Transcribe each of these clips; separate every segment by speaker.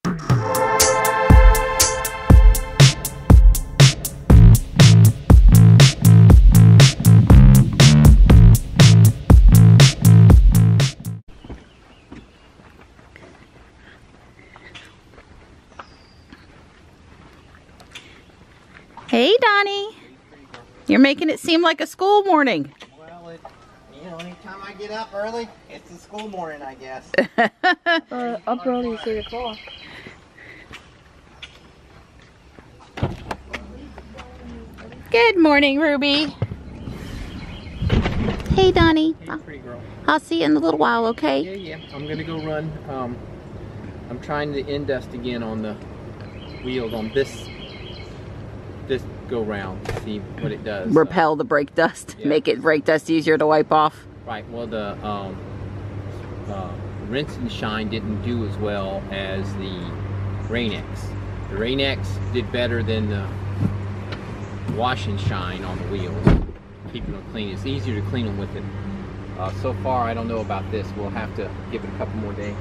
Speaker 1: Hey, Donnie. You're making it seem like a school morning.
Speaker 2: Well, anytime I get up early, it's a school morning, I guess.
Speaker 3: Up early is 8 o'clock.
Speaker 1: Good morning, Ruby. Hey, Donnie.
Speaker 2: Hey, pretty girl.
Speaker 1: I'll see you in a little while, okay?
Speaker 2: Yeah. I'm gonna go run. I'm trying to end dust again on the wheels on this go round to see what it does.
Speaker 1: Repel the brake dust.
Speaker 2: Yeah.
Speaker 1: Make it brake dust easier to wipe off.
Speaker 2: Right. Well, the rinse and shine didn't do as well as the Rain-X. The Rain-X did better than the wash and shine on the wheels, keeping them clean. It's easier to clean them with it. So far, I don't know about this. We'll have to give it a couple more days.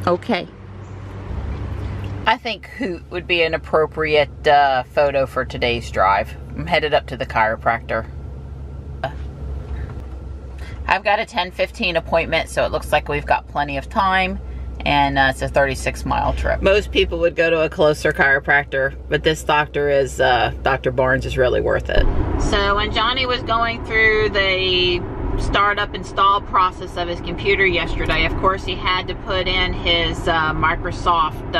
Speaker 1: Okay. I think Hoot would be an appropriate photo for today's drive. I'm headed up to the chiropractor. I've got a 10:15 appointment, so it looks like we've got plenty of time, and it's a 36-mile trip. Most people would go to a closer chiropractor, but this doctor is, Dr. Barnes is really worth it. So when Johnny was going through the startup install process of his computer yesterday, of course he had to put in his Microsoft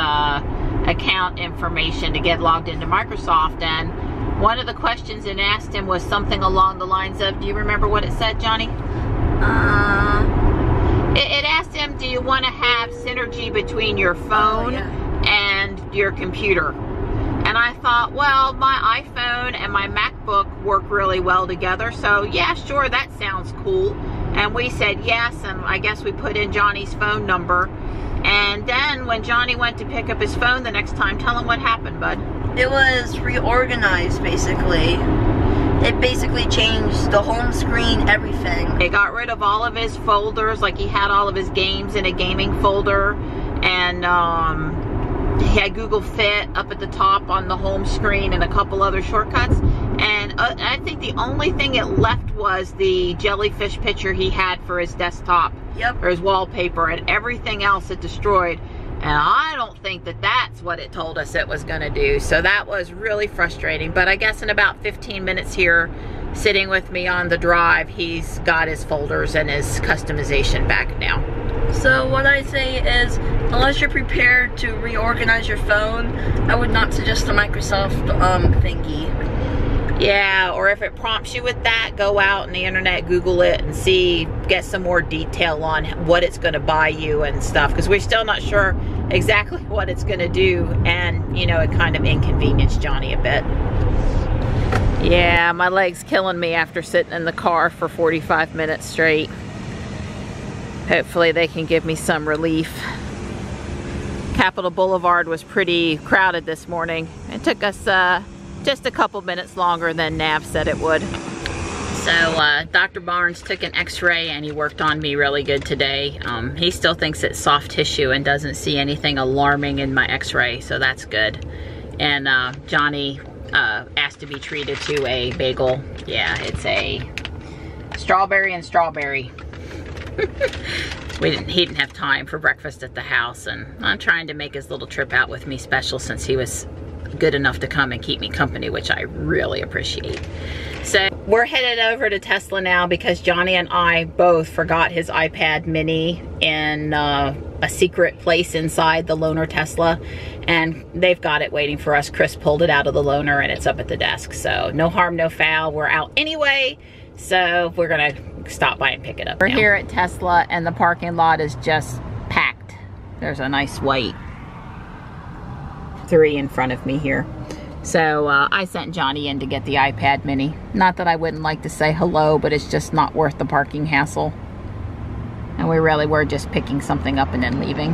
Speaker 1: account information to get logged into Microsoft, and one of the questions it asked him was something along the lines of, do you remember what it said, Johnny? It asked him, do you want to have synergy between your phone and your computer? And I thought, well, my iPhone and my MacBook work really well together, so yeah, sure, that sounds cool. And we said yes, and I guess we put in Johnny's phone number. And then when Johnny went to pick up his phone the next time, tell him what happened, bud.
Speaker 3: It was reorganized, basically. It basically changed the home screen, everything.
Speaker 1: It got rid of all of his folders, like he had all of his games in a gaming folder, and he had Google Fit up at the top on the home screen and a couple other shortcuts. And I think the only thing it left was the jellyfish picture he had for his desktop.
Speaker 3: Yep.
Speaker 1: Or his wallpaper, and everything else it destroyed. And I don't think that that's what it told us it was going to do. So that was really frustrating. But I guess in about 15 minutes here, sitting with me on the drive, he's got his folders and his customization back now.
Speaker 3: So what I say is, unless you're prepared to reorganize your phone, I would not suggest the Microsoft thingy.
Speaker 1: Yeah, or if it prompts you with that, go out on the internet, Google it, and see, get some more detail on what it's going to buy you and stuff, because we're still not sure exactly what it's going to do, and, you know, it kind of inconvenienced Johnny a bit. Yeah, my leg's killing me after sitting in the car for 45 minutes straight. Hopefully they can give me some relief. Capitol Boulevard was pretty crowded this morning. It took us just a couple minutes longer than Nav said it would. So Dr. Barnes took an x-ray and he worked on me really good today. He still thinks it's soft tissue and doesn't see anything alarming in my x-ray, so that's good. And Johnny asked to be treated to a bagel. Yeah, it's a strawberry and strawberry. He didn't have time for breakfast at the house, and I'm trying to make his little trip out with me special since he was good enough to come and keep me company, which I really appreciate. So we're headed over to Tesla now because Johnny and I both forgot his iPad mini in a secret place inside the loaner Tesla, and they've got it waiting for us. Chris pulled it out of the loaner and it's up at the desk, so no harm, no foul. We're out anyway, so we're gonna stop by and pick it up. We're here at Tesla and the parking lot is just packed. There's a nice white 3 in front of me here. So I sent Johnny in to get the iPad mini. Not that I wouldn't like to say hello, but it's just not worth the parking hassle. And we really were just picking something up and then leaving.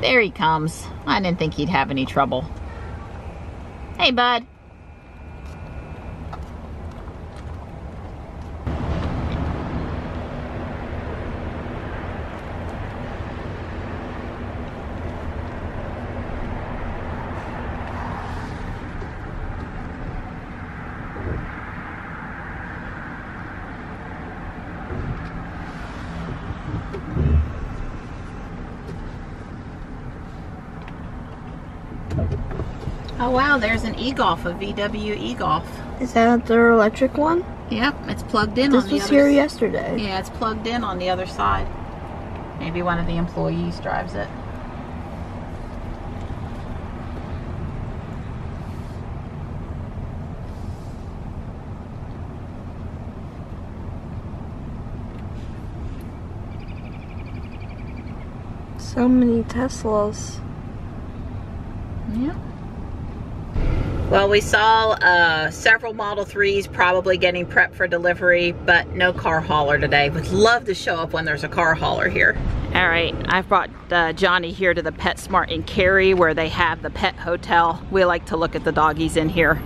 Speaker 1: There he comes. I didn't think he'd have any trouble. Hey, bud. Oh wow, there's an e-golf, a VW e-golf.
Speaker 3: Is that their electric one?
Speaker 1: Yep, it's plugged in
Speaker 3: This
Speaker 1: on the
Speaker 3: was
Speaker 1: other
Speaker 3: here yesterday.
Speaker 1: Yeah, it's plugged in on the other side. Maybe one of the employees drives it.
Speaker 3: So many Teslas.
Speaker 1: Yeah. Well, we saw several Model 3s probably getting prepped for delivery, but no car hauler today. Would love to show up when there's a car hauler here. All right, I've brought Johnny here to the PetSmart in Cary where they have the pet hotel. We like to look at the doggies in here.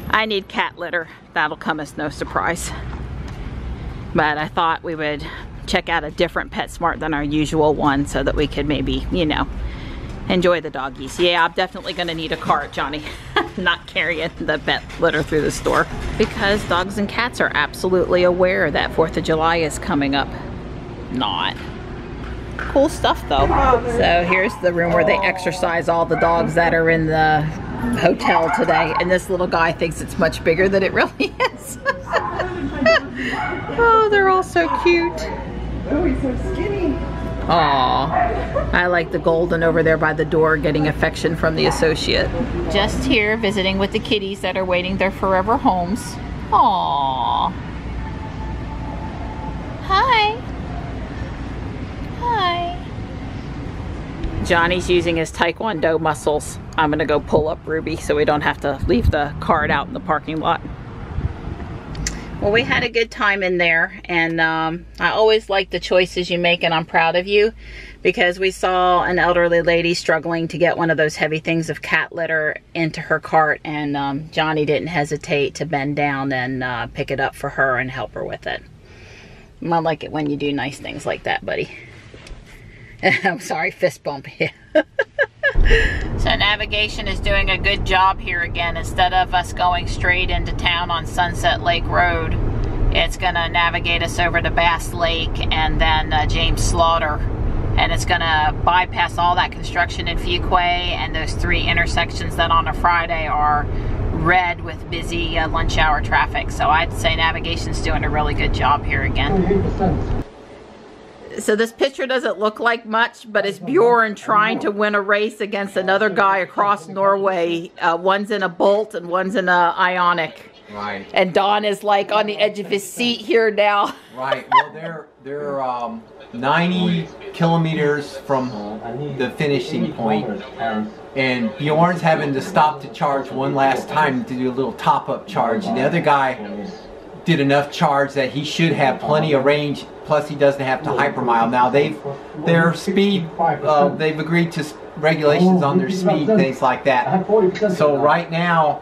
Speaker 1: I need cat litter. That'll come as no surprise. But I thought we would check out a different PetSmart than our usual one so that we could maybe, you know, enjoy the doggies. Yeah, I'm definitely gonna need a cart, Johnny. Not carrying the pet litter through the store. Because dogs and cats are absolutely aware that 4th of July is coming up. Not. Cool stuff though. So here's the room where they exercise all the dogs that are in the hotel today. And this little guy thinks it's much bigger than it really is. Oh, they're all so cute.
Speaker 4: Oh, he's so skinny.
Speaker 1: Aw, I like the golden over there by the door getting affection from the associate. Just here visiting with the kitties that are waiting their forever homes. Aw. Hi. Hi. Johnny's using his Taekwondo muscles. I'm gonna go pull up Ruby so we don't have to leave the cart out in the parking lot. Well, we had a good time in there, and I always like the choices you make, and I'm proud of you, because we saw an elderly lady struggling to get one of those heavy things of cat litter into her cart, and Johnny didn't hesitate to bend down and pick it up for her and help her with it. I like it when you do nice things like that, buddy. I'm sorry, fist bump. So navigation is doing a good job here again. Instead of us going straight into town on Sunset Lake Road, it's gonna navigate us over to Bass Lake and then James Slaughter. And it's gonna bypass all that construction in Fuquay and those 3 intersections that on a Friday are red with busy lunch hour traffic. So I'd say navigation's doing a really good job here again. So this picture doesn't look like much, but it's Bjorn trying to win a race against another guy across Norway. One's in a Bolt and one's in a Ioniq.
Speaker 2: Right.
Speaker 1: And Don is like on the edge of his seat here now.
Speaker 2: Right. Well, they're 90 kilometers from the finishing point, and Bjorn's having to stop to charge one last time to do a little top-up charge, and the other guy did enough charge that he should have plenty of range. Plus, he doesn't have to hypermile. Now, their speed, they've agreed to regulations on their speed, things like that. So right now,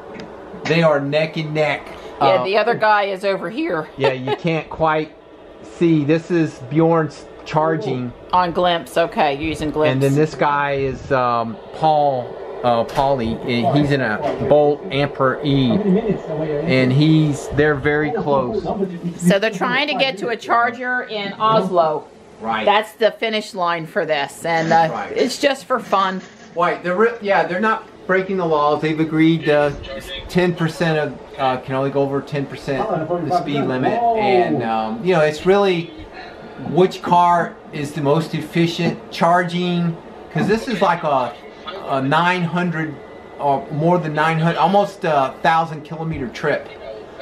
Speaker 2: they are neck and neck.
Speaker 1: Yeah, the other guy is over here.
Speaker 2: Yeah, you can't quite see. This is Bjorn's charging.
Speaker 1: On Glimpse, okay, using Glimpse.
Speaker 2: And then this guy is Paulie. He's in a Bolt Ampere E, and they're very close.
Speaker 1: So they're trying to get to a charger in Oslo.
Speaker 2: Right.
Speaker 1: That's the finish line for this, and
Speaker 2: right.
Speaker 1: It's just for fun.
Speaker 2: Right. They're not breaking the laws. They've agreed 10% of can only go over 10% the speed limit, and you know, it's really which car is the most efficient charging, because this is like a 900 or more than 900, almost 1,000 kilometer trip.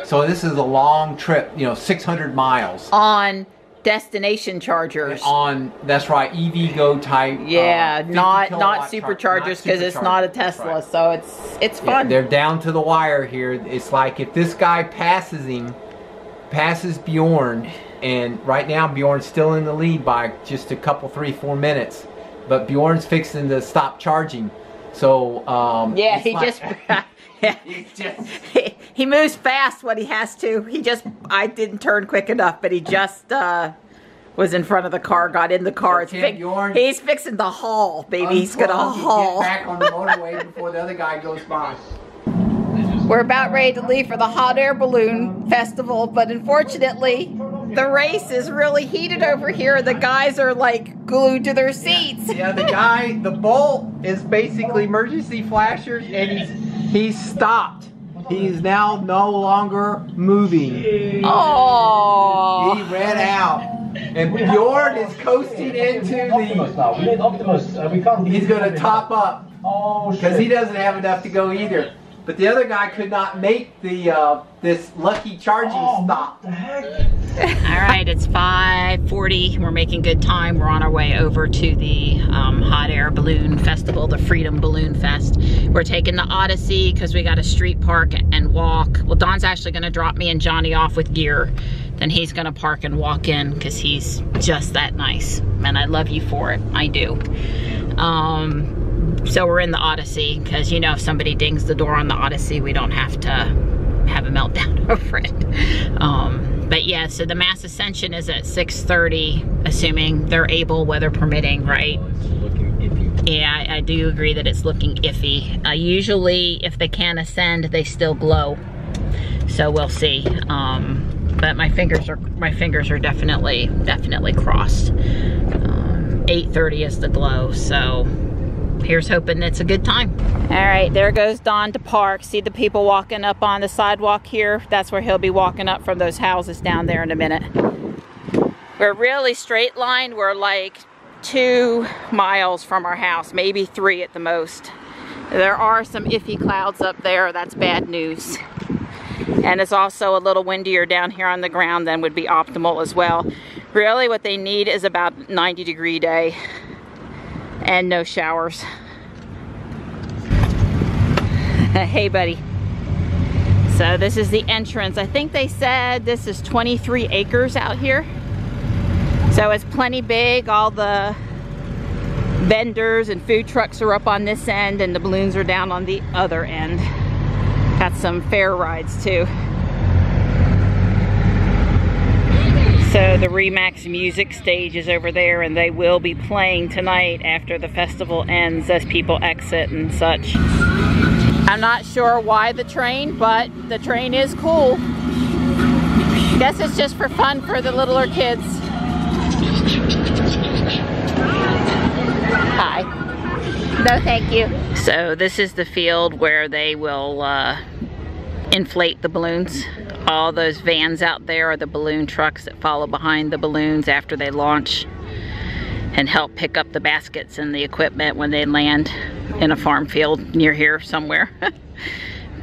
Speaker 2: So this is a long trip, you know, 600 miles.
Speaker 1: On destination chargers.
Speaker 2: That's right, EVgo type.
Speaker 1: Yeah, not superchargers, because it's not a Tesla, right. So it's fun.
Speaker 2: Yeah, they're down to the wire here. It's like if this guy passes Bjorn, and right now Bjorn's still in the lead by just a couple, 3-4 minutes. But Bjorn's fixing to stop charging, so
Speaker 1: yeah, he moves fast when he has to. I didn't turn quick enough, but he just was in front of the car, got in the car. He's fixing the haul, baby. He's gonna haul.
Speaker 2: Get back on the motorway before the other guy goes by.
Speaker 1: We're about ready to leave for the hot air balloon festival, but unfortunately, the race is really heated over here. The guys are like glued to their seats.
Speaker 2: Yeah, the bull is basically emergency flashers, and he's stopped. He's now no longer moving.
Speaker 1: Oh.
Speaker 2: He ran out. And Bjorn is coasting into the... He's going to top up. Because he doesn't have enough to go either. But the other guy could not make the this lucky charging stop.
Speaker 1: All right, it's 5:40. We're making good time. We're on our way over to the hot air balloon festival, the Freedom Balloon Fest. We're taking the Odyssey because we got a street park and walk. Well, Don's actually going to drop me and Johnny off with gear. Then he's going to park and walk in because he's just that nice. And I love you for it. I do. So we're in the Odyssey because, you know, if somebody dings the door on the Odyssey, we don't have to have a meltdown over it. But yeah, so the mass ascension is at 6:30, assuming they're able, weather permitting, right?
Speaker 2: Looking iffy.
Speaker 1: Yeah, I do agree that it's looking iffy. Usually, if they can't ascend, they still glow. So we'll see. But my fingers are definitely crossed. 8:30 is the glow, so here's hoping it's a good time. All right, there goes Don to park. See the people walking up on the sidewalk here? That's where he'll be walking up from those houses down there in a minute. We're really straight line. We're like 2 miles from our house, maybe 3 at the most. There are some iffy clouds up there. That's bad news. And it's also a little windier down here on the ground than would be optimal as well. Really what they need is about 90-degree day and no showers. Hey buddy. So this is the entrance. I think they said this is 23 acres out here. So it's plenty big. All the vendors and food trucks are up on this end and the balloons are down on the other end. Got some fair rides too. So the Remax music stage is over there and they will be playing tonight after the festival ends as people exit and such. I'm not sure why the train, but the train is cool. Guess it's just for fun for the littler kids. Hi. No, thank you. So this is the field where they will inflate the balloons. All those vans out there are the balloon trucks that follow behind the balloons after they launch and help pick up the baskets and the equipment when they land in a farm field near here somewhere.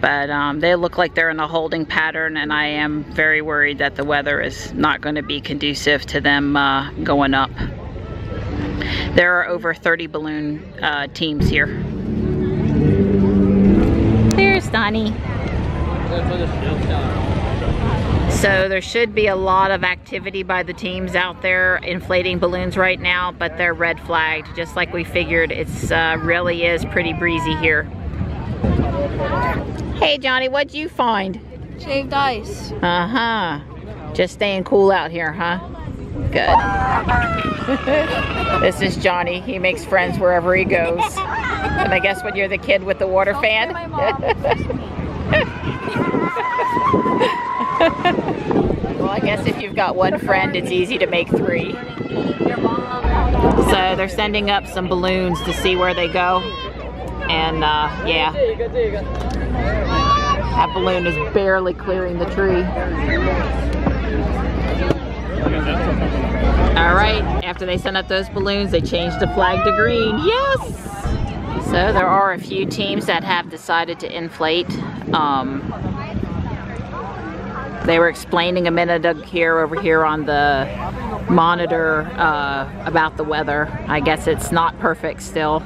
Speaker 1: But they look like they're in a holding pattern, and I am very worried that the weather is not going to be conducive to them going up. There are over 30 balloon teams here. There's Donnie. So there should be a lot of activity by the teams out there inflating balloons right now, but they're red flagged, just like we figured. It's really is pretty breezy here. Hey Johnny, what'd you find?
Speaker 3: Shaved ice.
Speaker 1: Uh-huh. Just staying cool out here, huh? Good. This is Johnny. He makes friends wherever he goes. And I guess when you're the kid with the water fan. Well, I guess if you've got one friend, it's easy to make 3. So they're sending up some balloons to see where they go. And yeah, that balloon is barely clearing the tree. All right, after they sent up those balloons, they changed the flag to green. Yes! So there are a few teams that have decided to inflate. They were explaining a minute over here on the monitor about the weather. I guess it's not perfect still,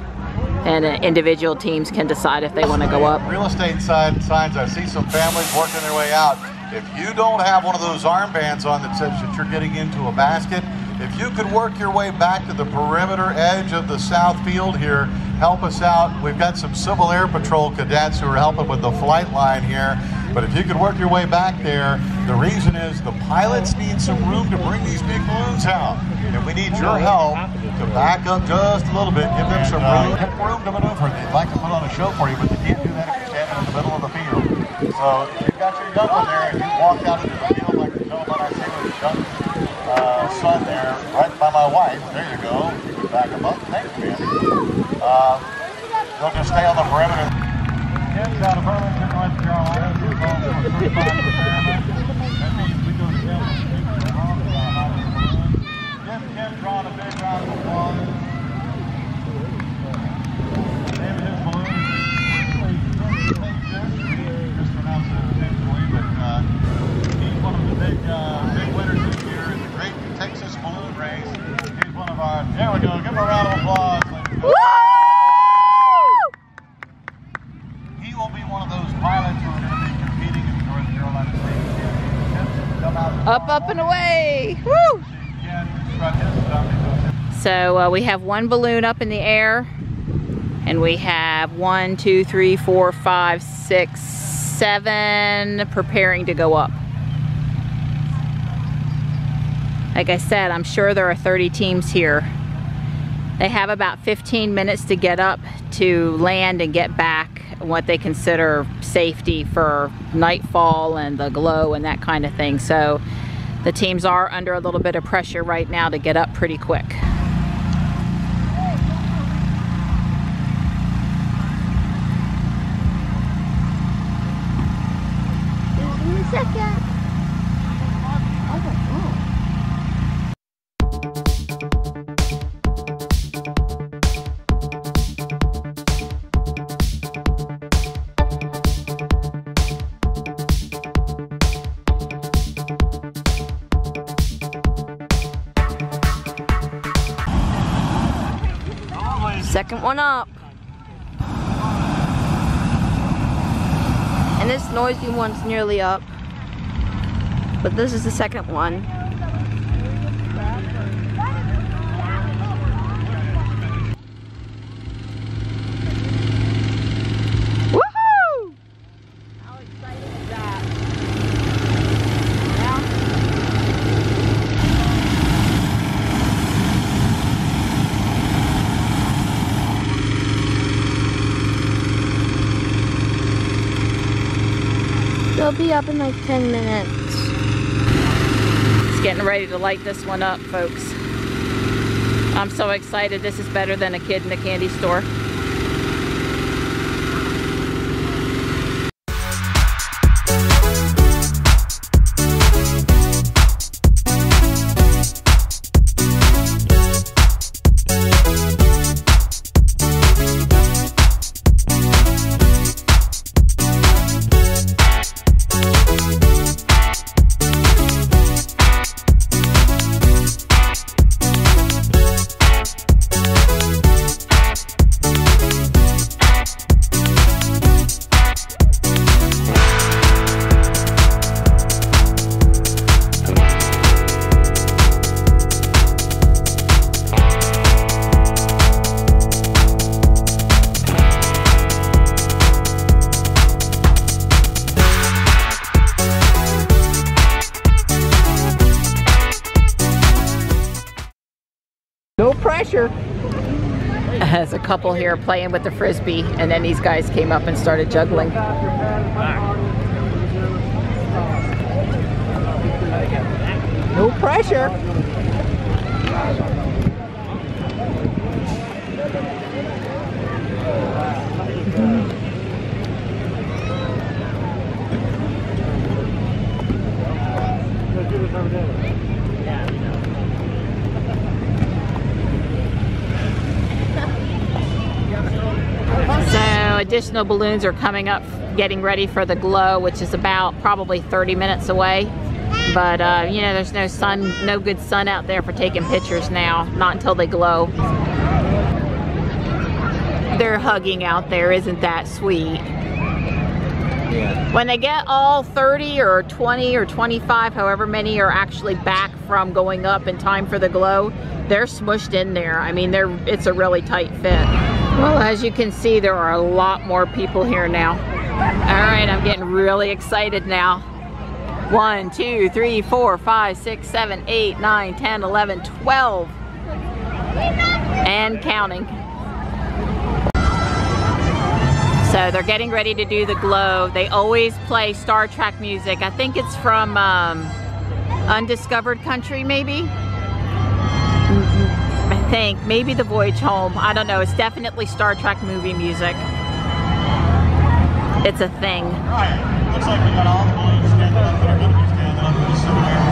Speaker 1: and individual teams can decide if they want to go up.
Speaker 5: Real estate signs, I see some families working their way out. If you don't have one of those armbands on that says that you're getting into a basket, if you could work your way back to the perimeter edge of the south field here, help us out. We've got some Civil Air Patrol cadets who are helping with the flight line here. But if you could work your way back there, the reason is the pilots need some room to bring these big balloons out. And we need your help to back up just a little bit, give them some room to maneuver. They'd like to put on a show for you, but they can't do that if you're standing in the middle of the field. So if you've got your young one there and you walk out into the field like the gentleman I see with the young son there, right by my wife. There you go. Back them up. Thank you, man. They'll just stay on the perimeter. Kids out of Burlington, North Carolina. We're going for a certified experiment. That means we go to them and speak to the mom about how to balloon. Give Kim Drawn a big round of applause. The name of his balloon is just pronounced it intentionally, but he's one of the big winners this year in the Great Texas Balloon Race. He's one of our, there we go, give him a round of applause. He will be one of those pilots who are going to be competing in the North Carolina State Championships. Come out
Speaker 1: Up and away. Woo! So we have one balloon up in the air, and we have 1, 2, 3, 4, 5, 6, 7 preparing to go up. Like I said, I'm sure there are 30 teams here. They have about 15 minutes to get up, to land and get back, what they consider safety for nightfall and the glow and that kind of thing. So the teams are under a little bit of pressure right now to get up pretty quick.
Speaker 3: Second one up. And this noisy one's nearly up. But this is the second one. Woohoo! How exciting is that? They'll be up in like 10 minutes.
Speaker 1: It's getting ready to light this one up, folks. I'm so excited. This is better than a kid in a candy store. No pressure. There's a couple here playing with the frisbee, and then these guys came up and started juggling. No pressure. So additional balloons are coming up, getting ready for the glow, which is about probably 30 minutes away. But you know, there's no sun, no good sun out there for taking pictures now, not until they glow. They're hugging out there, isn't that sweet? Yeah. When they get all 30 or 20 or 25, however many are actually back from going up in time for the glow, they're smushed in there. I mean, it's a really tight fit. Well, as you can see, there are a lot more people here now. All right, I'm getting really excited now. 1, 2, 3, 4, 5, 6, 7, 8, 9, 10, 11, 12. And counting. So they're getting ready to do the glow. They always play Star Trek music. I think it's from Undiscovered Country, maybe? I think. Maybe The Voyage Home. I don't know. It's definitely Star Trek movie music. It's a thing.
Speaker 5: Right. Looks like we got all the balloons standing up that are going to be standing up pretty soon here.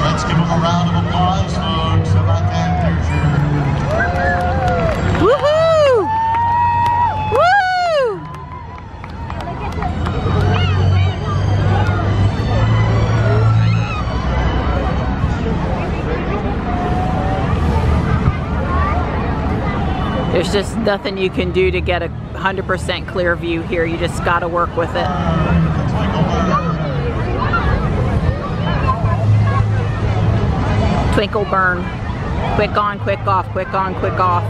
Speaker 5: Let's give them a round of applause, folks. How about that? There's your...
Speaker 1: Woohoo! Woo! There's just nothing you can do to get a 100% clear view here. You just got to work with it. Twinkle burn. Quick on, quick off, quick on, quick off.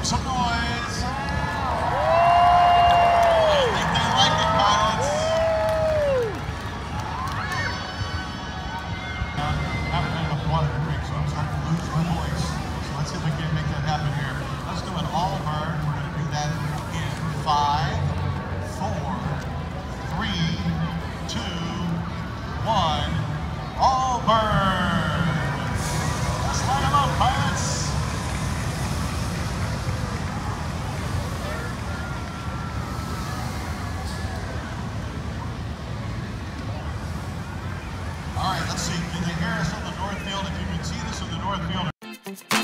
Speaker 5: Some noise. I think they like it, pilots. I haven't had enough water to drink, so I'm starting to lose my voice. So let's see if we can make that happen here. Let's do an all burn. We're going to do that in 5, 4, 3, 2, 1. All burn. Let's light them up, pilots. All right, let's see. Can you hear us on the north field? If you can see this on the north field.